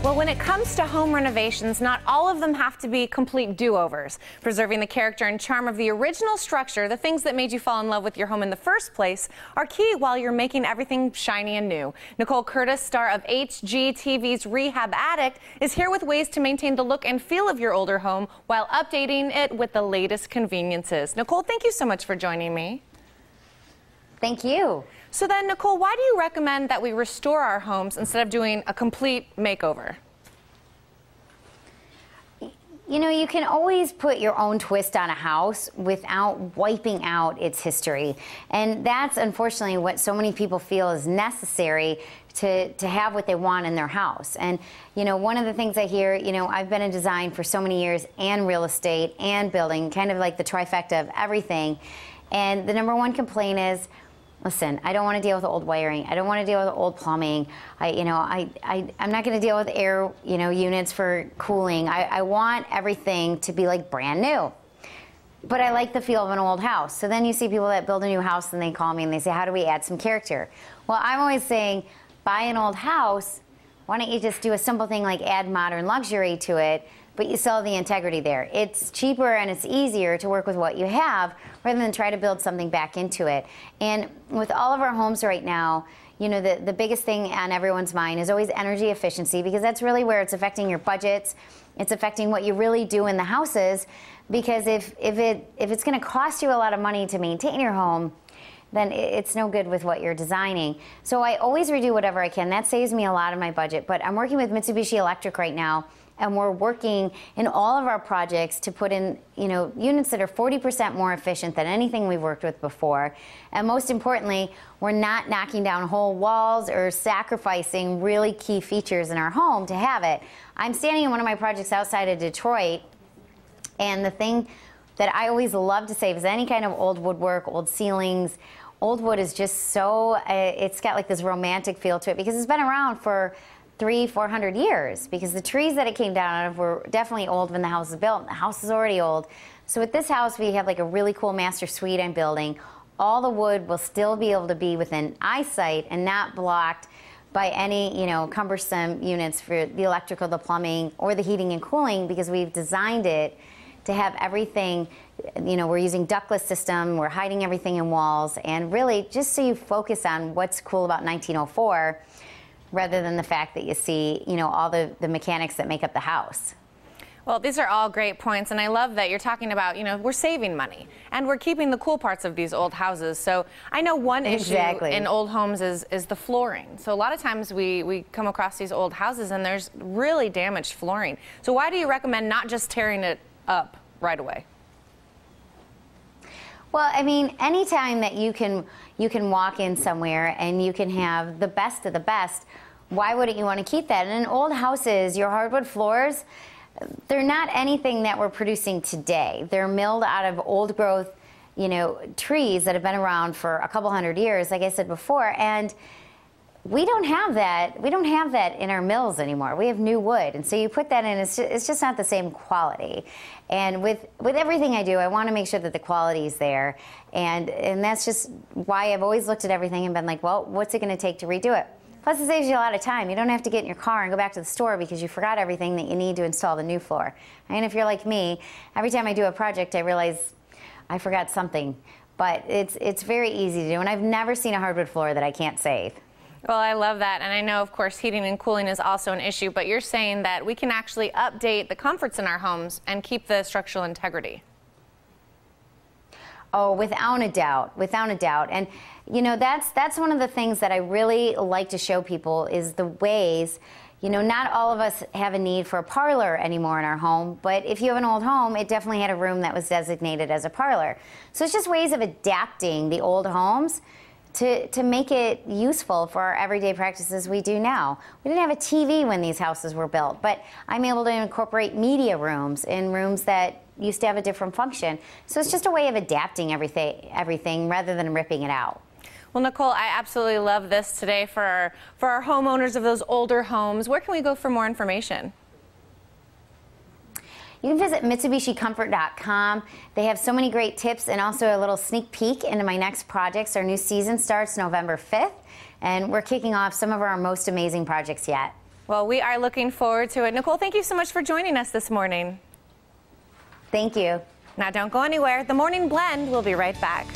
Well, when it comes to home renovations, not all of them have to be complete do-overs. Preserving the character and charm of the original structure, the things that made you fall in love with your home in the first place, are key while you're making everything shiny and new. Nicole Curtis, star of HGTV's Rehab Addict, is here with ways to maintain the look and feel of your older home while updating it with the latest conveniences. Nicole, thank you so much for joining me. Thank you. So then, Nicole, why do you recommend that we restore our homes instead of doing a complete makeover? You know, you can always put your own twist on a house without wiping out its history. And that's unfortunately what so many people feel is necessary to have what they want in their house. And, you know, one of the things I hear, you know, I've been in design for so many years and real estate and building, kind of like the trifecta of everything. And the #1 complaint is, listen, I don't want to deal with old wiring. I don't want to deal with old plumbing. I'm not going to deal with air, units for cooling. I want everything to be like brand new. But I like the feel of an old house. So then you see people that build a new house and they call me and they say, how do we add some character? Well, I'm always saying, buy an old house. Why don't you just do a simple thing like add modern luxury to it, but you still have the integrity there. It's cheaper and it's easier to work with what you have rather than try to build something back into it. And with all of our homes right now, you know, the biggest thing on everyone's mind is always energy efficiency, because that's really where it's affecting your budgets. It's affecting what you really do in the houses, because if it's gonna cost you a lot of money to maintain your home, then it's no good with what you're designing. So I always redo whatever I can. That saves me a lot of my budget. But I'm working with Mitsubishi Electric right now, and we're working in all of our projects to put in, units that are 40% more efficient than anything we've worked with before. And most importantly, we're not knocking down whole walls or sacrificing really key features in our home to have it. I'm standing in one of my projects outside of Detroit, and the thing that I always love to save is any kind of old woodwork, old ceilings. Old wood is just so, it's got like this romantic feel to it because it's been around for 300-400 years, because the trees that it came down out of were definitely old when the house was built, and the house is already old. So with this house, we have like a really cool master suite I'm building. All the wood will still be able to be within eyesight and not blocked by any, cumbersome units for the electrical, the plumbing, or the heating and cooling, because we've designed it to have everything, we're using ductless system, we're hiding everything in walls, and really just so you focus on what's cool about 1904, rather than the fact that you see, all the mechanics that make up the house. Well, these are all great points, and I love that you're talking about, we're saving money, and we're keeping the cool parts of these old houses. So I know one issue in old homes is the flooring. So a lot of times we come across these old houses and there's really damaged flooring. So why do you recommend not just tearing it up right away? Well, I mean, anytime that you can walk in somewhere and you can have the best of the best, why wouldn't you want to keep that? And in old houses, your hardwood floors, they're not anything that we're producing today. They're milled out of old growth, trees that have been around for a couple hundred years, like I said before, and we don't have that. We don't have that in our mills anymore. We have new wood, and so you put that in. It's just not the same quality. And with everything I do, I want to make sure that the quality is there, and that's just why I've always looked at everything and been like, well, what's it going to take to redo it? Plus, it saves you a lot of time. You don't have to get in your car and go back to the store because you forgot everything that you need to install the new floor. And if you're like me, every time I do a project, I realize I forgot something. But it's very easy to do, and I've never seen a hardwood floor that I can't save. Well, I love that, and I know, of course, heating and cooling is also an issue, but you're saying that we can actually update the comforts in our homes and keep the structural integrity. Oh, without a doubt, without a doubt. And, that's one of the things that I really like to show people is the ways, not all of us have a need for a parlor anymore in our home, but if you have an old home, it definitely had a room that was designated as a parlor. So it's just ways of adapting the old homes to make it useful for our everyday practices we do now. We didn't have a TV when these houses were built, but I'm able to incorporate media rooms in rooms that used to have a different function. So it's just a way of adapting everything rather than ripping it out. Well, Nicole, I absolutely love this today for our homeowners of those older homes. Where can we go for more information? You can visit MitsubishiComfort.com. They have so many great tips and also a little sneak peek into my next projects. Our new season starts November 5th, and we're kicking off some of our most amazing projects yet. Well, we are looking forward to it. Nicole, thank you so much for joining us this morning. Thank you. Now don't go anywhere. The Morning Blend will be right back.